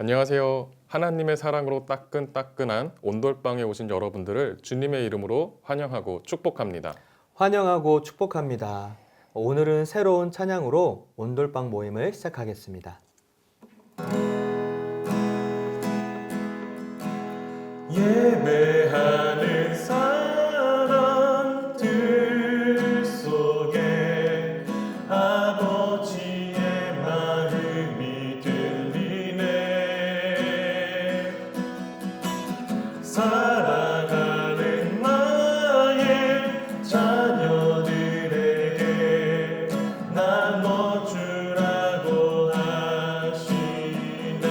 안녕하세요. 하나님의 사랑으로 따끈따끈한 온돌방에 오신 여러분들을 주님의 이름으로 환영하고 축복합니다. 환영하고 축복합니다. 오늘은 새로운 찬양으로 온돌방 모임을 시작하겠습니다. 예배하는 사람들 속에 아버지의 마음이 들리네. 사랑하는 나의 자녀들에게 나눠주라고 하시네.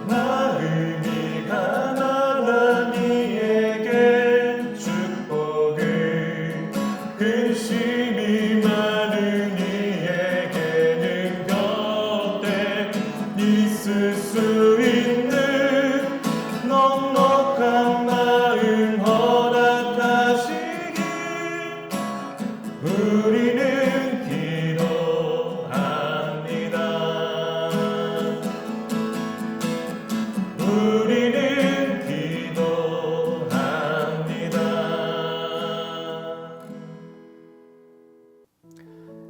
마음이 가난한 이에게 축복을, 근심이 많은 이에게는 곁에 있을 수 있는 넉넉한 마음 허락하시길 우리는 기도합니다. 우리는 기도합니다.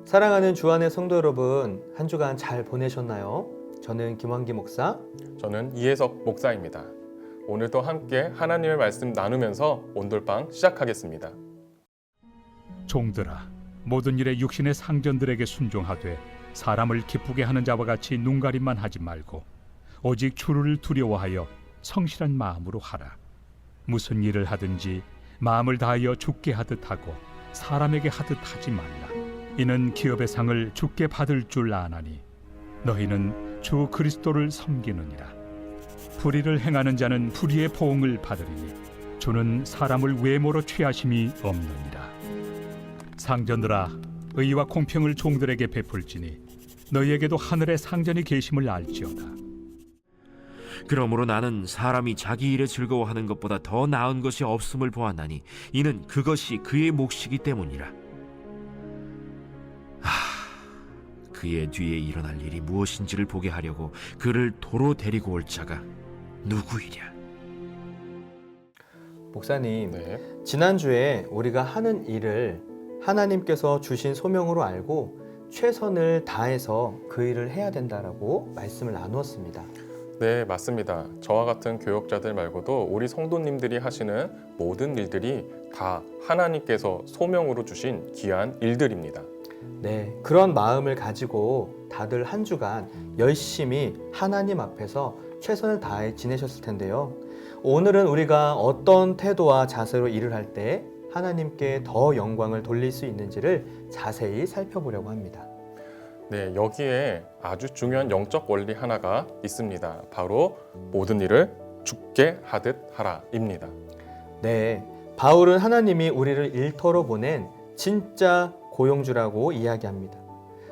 사랑하는 주안의 성도 여러분, 한 주간 잘 보내셨나요? 저는 김환기 목사. 저는 이혜석 목사입니다. 오늘도 함께 하나님의 말씀 나누면서 온돌방 시작하겠습니다. 종들아, 모든 일에 육신의 상전들에게 순종하되 사람을 기쁘게 하는 자와 같이 눈가림만 하지 말고 오직 주를 두려워하여 성실한 마음으로 하라. 무슨 일을 하든지 마음을 다하여 주께 하듯 하고 사람에게 하듯 하지 말라. 이는 기업의 상을 주께 받을 줄 아나니 너희는 주 그리스도를 섬기느니라. 불의를 행하는 자는 불의의 보응을 받으리니 주는 사람을 외모로 취하심이 없느니라. 상전들아, 의와 공평을 종들에게 베풀지니 너희에게도 하늘에 상전이 계심을 알지어다. 그러므로 나는 사람이 자기 일에 즐거워하는 것보다 더 나은 것이 없음을 보았나니 이는 그것이 그의 몫이기 때문이라. 그의 뒤에 일어날 일이 무엇인지를 보게 하려고 그를 도로 데리고 올 자가 누구이랴. 목사님, 네. 지난주에 우리가 하는 일을 하나님께서 주신 소명으로 알고 최선을 다해서 그 일을 해야 된다라고 말씀을 나누었습니다. 네, 맞습니다. 저와 같은 교역자들 말고도 우리 성도님들이 하시는 모든 일들이 다 하나님께서 소명으로 주신 귀한 일들입니다. 네, 그런 마음을 가지고 다들 한 주간 열심히 하나님 앞에서 최선을 다해 지내셨을 텐데요. 오늘은 우리가 어떤 태도와 자세로 일을 할 때 하나님께 더 영광을 돌릴 수 있는지를 자세히 살펴보려고 합니다. 네, 여기에 아주 중요한 영적 원리 하나가 있습니다. 바로 모든 일을 주께 하듯 하라입니다. 네, 바울은 하나님이 우리를 일터로 보낸 진짜 고용주라고 이야기합니다.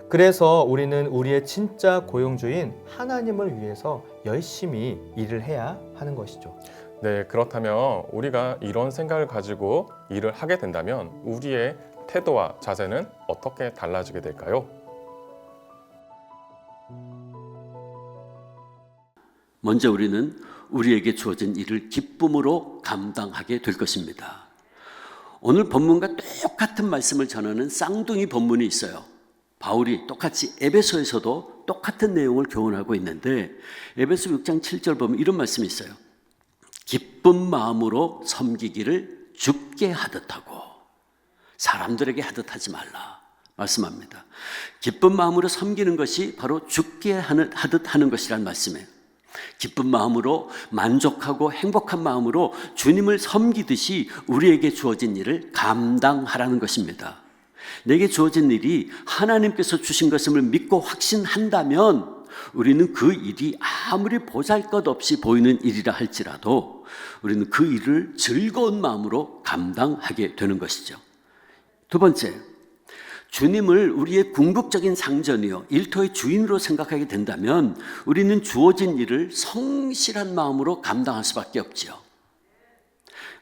그래서 우리는 우리의 진짜 고용주인 하나님을 위해서 열심히 일을 해야 하는 것이죠. 네, 그렇다면 우리가 이런 생각을 가지고 일을 하게 된다면 우리의 태도와 자세는 어떻게 달라지게 될까요? 먼저 우리는 우리에게 주어진 일을 기쁨으로 감당하게 될 것입니다. 오늘 본문과 똑같은 말씀을 전하는 쌍둥이 본문이 있어요. 바울이 똑같이 에베소에서도 똑같은 내용을 교훈하고 있는데 에베소 6장 7절 보면 이런 말씀이 있어요. 기쁜 마음으로 섬기기를 주께 하듯 하고 사람들에게 하듯 하지 말라 말씀합니다. 기쁜 마음으로 섬기는 것이 바로 주께 하듯 하는 것이란 말씀이에요. 기쁜 마음으로 만족하고 행복한 마음으로 주님을 섬기듯이 우리에게 주어진 일을 감당하라는 것입니다. 내게 주어진 일이 하나님께서 주신 것임을 믿고 확신한다면 우리는 그 일이 아무리 보잘것없이 보이는 일이라 할지라도 우리는 그 일을 즐거운 마음으로 감당하게 되는 것이죠. 두 번째, 주님을 우리의 궁극적인 상전이요 일터의 주인으로 생각하게 된다면 우리는 주어진 일을 성실한 마음으로 감당할 수밖에 없지요.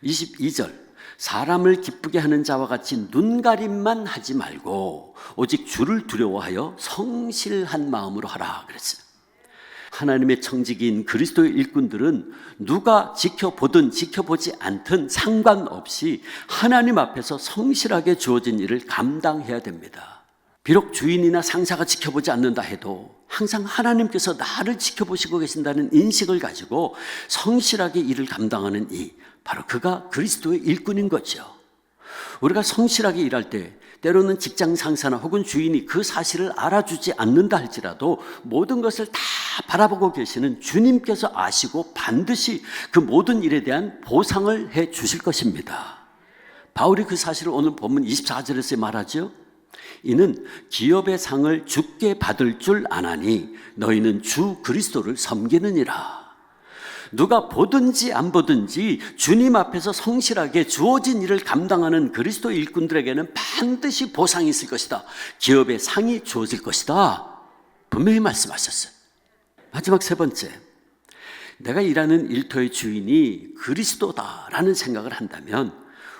22절, 사람을 기쁘게 하는 자와 같이 눈가림만 하지 말고 오직 주를 두려워하여 성실한 마음으로 하라 그랬어요. 하나님의 청지기인 그리스도의 일꾼들은 누가 지켜보든 지켜보지 않든 상관없이 하나님 앞에서 성실하게 주어진 일을 감당해야 됩니다. 비록 주인이나 상사가 지켜보지 않는다 해도 항상 하나님께서 나를 지켜보시고 계신다는 인식을 가지고 성실하게 일을 감당하는 바로 그가 그리스도의 일꾼인 거죠. 우리가 성실하게 일할 때 때로는 직장 상사나 혹은 주인이 그 사실을 알아주지 않는다 할지라도 모든 것을 다 바라보고 계시는 주님께서 아시고 반드시 그 모든 일에 대한 보상을 해 주실 것입니다. 바울이 그 사실을 오늘 본문 24절에서 말하죠. 이는 기업의 상을 주께 받을 줄 아나니 너희는 주 그리스도를 섬기느니라. 누가 보든지 안 보든지 주님 앞에서 성실하게 주어진 일을 감당하는 그리스도 일꾼들에게는 반드시 보상이 있을 것이다. 기업의 상이 주어질 것이다. 분명히 말씀하셨어요. 마지막 세 번째, 내가 일하는 일터의 주인이 그리스도다라는 생각을 한다면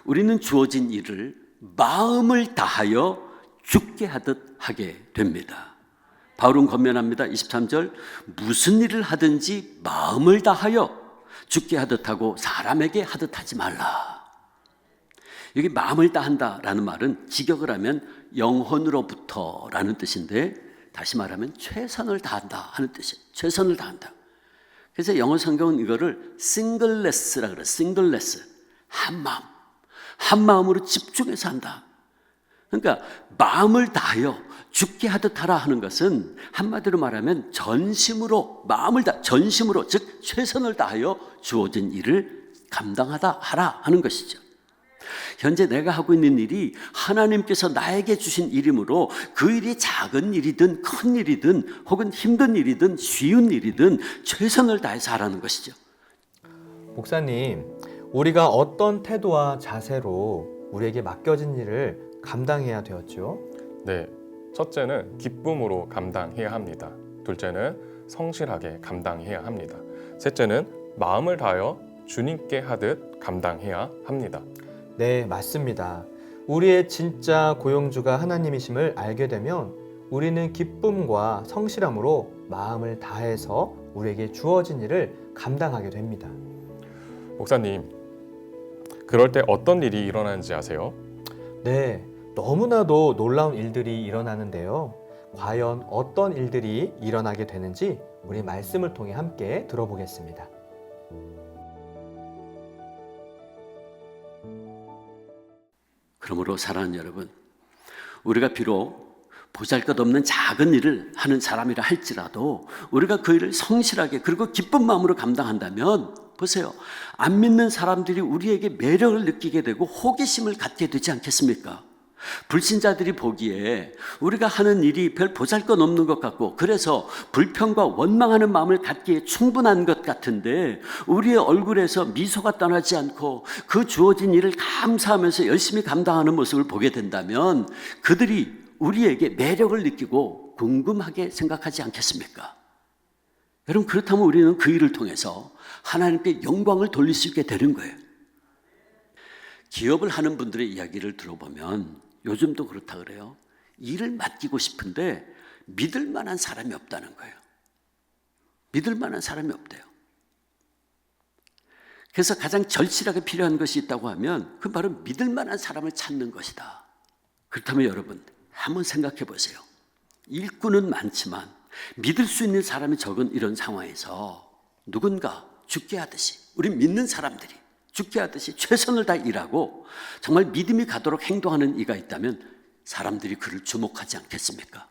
우리는 주어진 일을 마음을 다하여 죽게 하듯 하게 됩니다. 바울은 권면합니다. 23절, 무슨 일을 하든지 마음을 다하여 죽게 하듯 하고 사람에게 하듯 하지 말라. 여기 마음을 다한다라는 말은 직역을 하면 영혼으로부터라는 뜻인데 다시 말하면 최선을 다한다 하는 뜻이에요. 최선을 다한다. 그래서 영어 성경은 이거를 싱글레스라 그래요. 싱글레스. 한 마음으로 집중해서 한다. 그러니까 마음을 다하여 죽게 하듯 하라 하는 것은 한마디로 말하면 전심으로 전심으로 즉 최선을 다하여 주어진 일을 감당하다 하라 하는 것이죠. 현재 내가 하고 있는 일이 하나님께서 나에게 주신 일이므로 그 일이 작은 일이든 큰 일이든 혹은 힘든 일이든 쉬운 일이든 최선을 다해서 하라는 것이죠. 목사님, 우리가 어떤 태도와 자세로 우리에게 맡겨진 일을 감당해야 되었죠? 네, 첫째는 기쁨으로 감당해야 합니다. 둘째는 성실하게 감당해야 합니다. 셋째는 마음을 다하여 주님께 하듯 감당해야 합니다. 네, 맞습니다. 우리의 진짜 고용주가 하나님이심을 알게 되면 우리는 기쁨과 성실함으로 마음을 다해서 우리에게 주어진 일을 감당하게 됩니다. 목사님, 그럴 때 어떤 일이 일어나는지 아세요? 네, 너무나도 놀라운 일들이 일어나는데요. 과연 어떤 일들이 일어나게 되는지 우리 말씀을 통해 함께 들어보겠습니다. 그러므로 사랑하는 여러분, 우리가 비록 보잘것없는 작은 일을 하는 사람이라 할지라도 우리가 그 일을 성실하게 그리고 기쁜 마음으로 감당한다면 보세요. 안 믿는 사람들이 우리에게 매력을 느끼게 되고 호기심을 갖게 되지 않겠습니까? 불신자들이 보기에 우리가 하는 일이 별 보잘것 없는 것 같고 그래서 불평과 원망하는 마음을 갖기에 충분한 것 같은데 우리의 얼굴에서 미소가 떠나지 않고 그 주어진 일을 감사하면서 열심히 감당하는 모습을 보게 된다면 그들이 우리에게 매력을 느끼고 궁금하게 생각하지 않겠습니까? 여러분, 그렇다면 우리는 그 일을 통해서 하나님께 영광을 돌릴 수 있게 되는 거예요. 기업을 하는 분들의 이야기를 들어보면 요즘도 그렇다 그래요. 일을 맡기고 싶은데 믿을 만한 사람이 없다는 거예요. 믿을 만한 사람이 없대요. 그래서 가장 절실하게 필요한 것이 있다고 하면 그건 바로 믿을 만한 사람을 찾는 것이다. 그렇다면 여러분, 한번 생각해 보세요. 일꾼은 많지만 믿을 수 있는 사람이 적은 이런 상황에서 누군가 죽게 하듯이 우리 믿는 사람들이 죽게 하듯이 최선을 다해 일하고 정말 믿음이 가도록 행동하는 이가 있다면 사람들이 그를 주목하지 않겠습니까?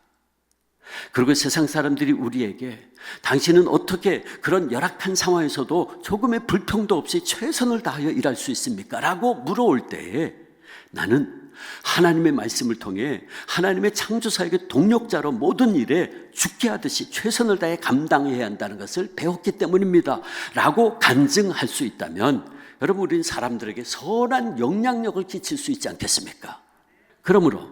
그리고 세상 사람들이 우리에게 당신은 어떻게 그런 열악한 상황에서도 조금의 불평도 없이 최선을 다하여 일할 수 있습니까? 라고 물어올 때에 나는 하나님의 말씀을 통해 하나님의 창조사에게 동력자로 모든 일에 죽게 하듯이 최선을 다해 감당해야 한다는 것을 배웠기 때문입니다. 라고 간증할 수 있다면 여러분, 우리는 사람들에게 선한 영향력을 끼칠 수 있지 않겠습니까? 그러므로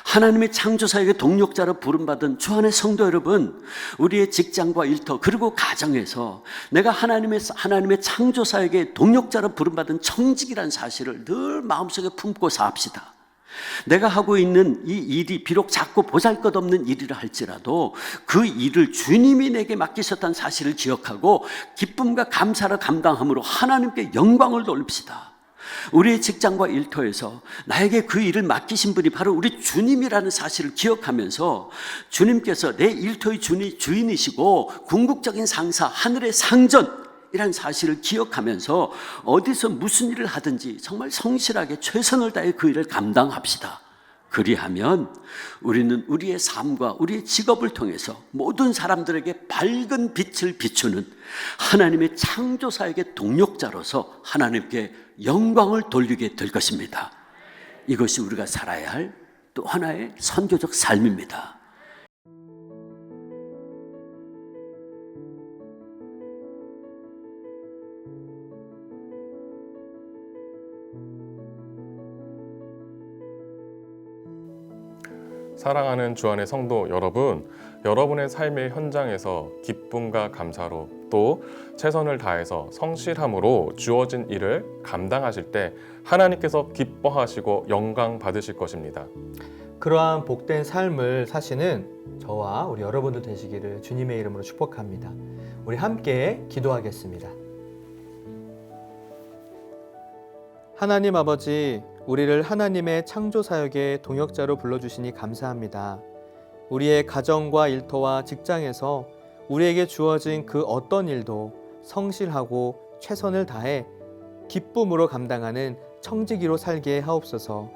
하나님의 창조사역의 동력자로 부름받은 주 안의 성도 여러분, 우리의 직장과 일터 그리고 가정에서 내가 하나님의 창조사역의 동력자로 부름받은 청직이라는 사실을 늘 마음속에 품고 삽시다. 내가 하고 있는 이 일이 비록 작고 보잘것없는 일이라 할지라도 그 일을 주님이 내게 맡기셨다는 사실을 기억하고 기쁨과 감사를 감당함으로 하나님께 영광을 돌립시다. 우리의 직장과 일터에서 나에게 그 일을 맡기신 분이 바로 우리 주님이라는 사실을 기억하면서 주님께서 내 일터의 주인이시고 궁극적인 상사, 하늘의 상전 이란 사실을 기억하면서 어디서 무슨 일을 하든지 정말 성실하게 최선을 다해 그 일을 감당합시다. 그리하면 우리는 우리의 삶과 우리의 직업을 통해서 모든 사람들에게 밝은 빛을 비추는 하나님의 창조사역의 동력자로서 하나님께 영광을 돌리게 될 것입니다. 이것이 우리가 살아야 할 또 하나의 선교적 삶입니다. 사랑하는 주 안의 성도 여러분, 여러분의 삶의 현장에서 기쁨과 감사로 또 최선을 다해서 성실함으로 주어진 일을 감당하실 때 하나님께서 기뻐하시고 영광 받으실 것입니다. 그러한 복된 삶을 사시는 저와 우리 여러분도 되시기를 주님의 이름으로 축복합니다. 우리 함께 기도하겠습니다. 하나님 아버지, 우리를 하나님의 창조사역의 동역자로 불러주시니 감사합니다. 우리의 가정과 일터와 직장에서 우리에게 주어진 그 어떤 일도 성실하고 최선을 다해 기쁨으로 감당하는 청지기로 살게 하옵소서.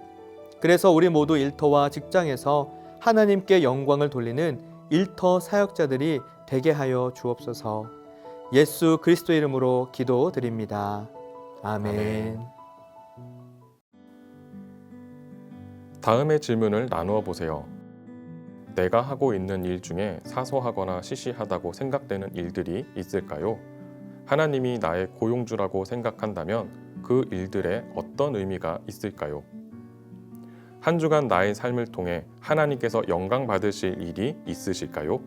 그래서 우리 모두 일터와 직장에서 하나님께 영광을 돌리는 일터 사역자들이 되게 하여 주옵소서. 예수 그리스도 이름으로 기도드립니다. 아멘. 다음의 질문을 나누어 보세요. 내가 하고 있는 일 중에 사소하거나 시시하다고 생각되는 일들이 있을까요? 하나님이 나의 고용주라고 생각한다면 그 일들에 어떤 의미가 있을까요? 한 주간 나의 삶을 통해 하나님께서 영광 받으실 일이 있으실까요?